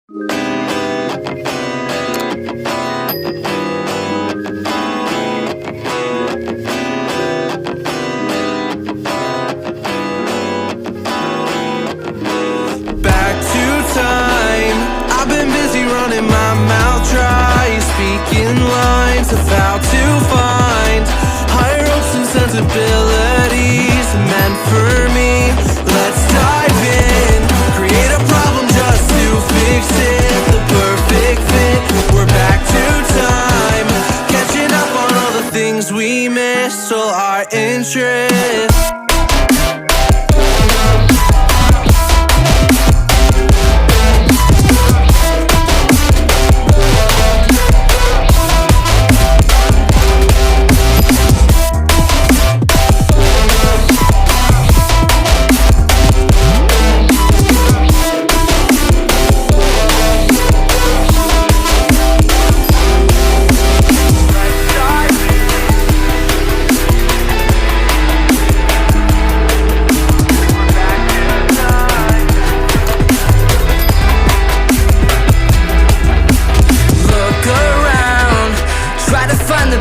Back to time, I've been busy running my mouth dry, speaking lines of how to find higher hopes and sensibilities meant for me. Let's dive in, create a problem just to fix it, the perfect fit. We're back to time, catching up on all the things we missed, all our interests.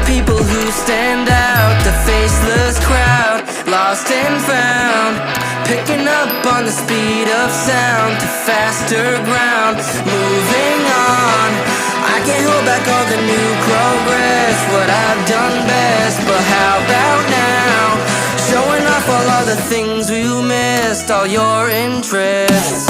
People who stand out, the faceless crowd, lost and found, picking up on the speed of sound to faster ground, moving on. I can't hold back all the new progress, what I've done best, but how about now? Showing off all the things we missed, all your interests.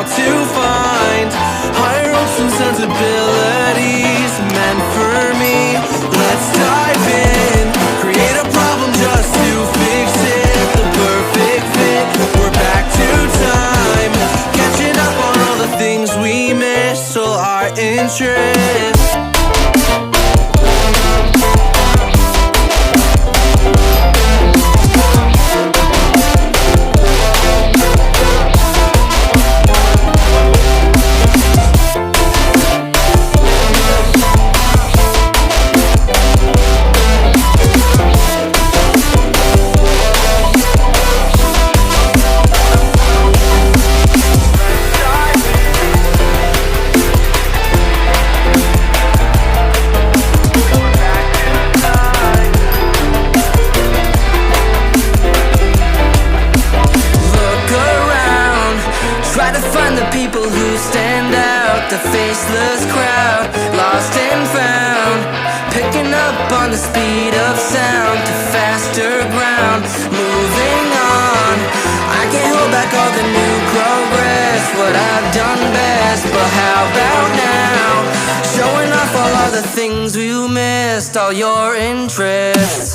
To find higher hopes and sensibilities meant for me. Let's dive in, create a problem just to fix it, the perfect fit. We're back to time, catching up on all the things we missed, all our interests. People who stand out, the faceless crowd, lost and found, picking up on the speed of sound to faster ground, moving on. I can't hold back all the new progress, what I've done best, but how about now? Showing off all the things we missed, all your interests.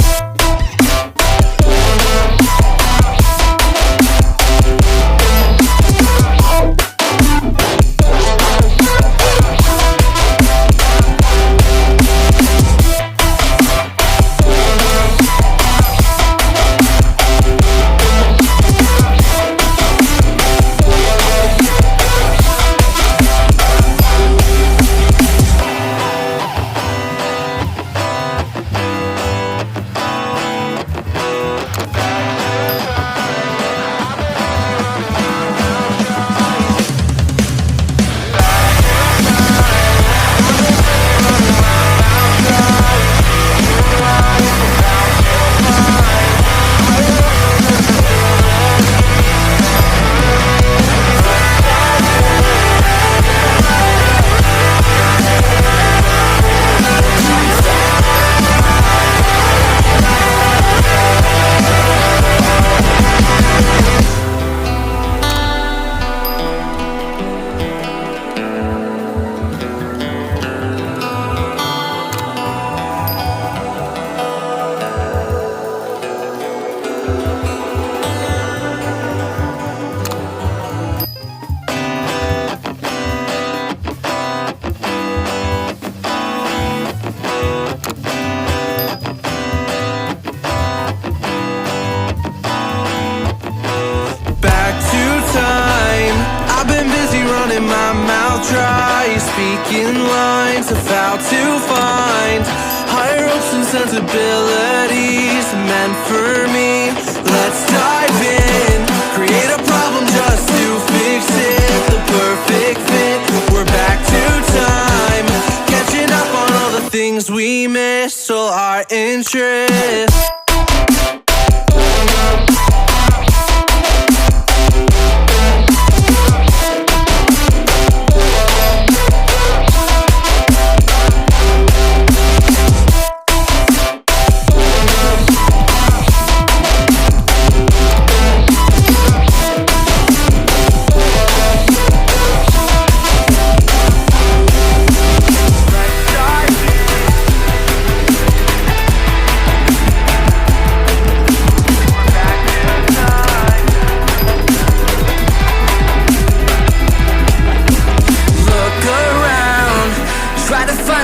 speaking lines of how to find higher hopes and sensibilities meant for me. Let's dive in, create a problem just to fix it. The perfect fit, we're back to time, catching up on all the things we missed, all our interests.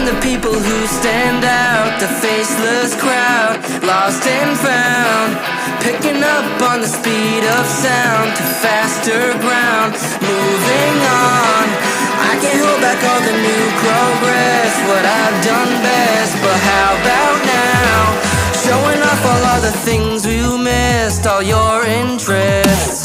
The people who stand out, the faceless crowd, lost and found, picking up on the speed of sound to faster ground, moving on. I can't hold back all the new progress, what I've done best, but how about now, showing off all of the things we missed, all your interests.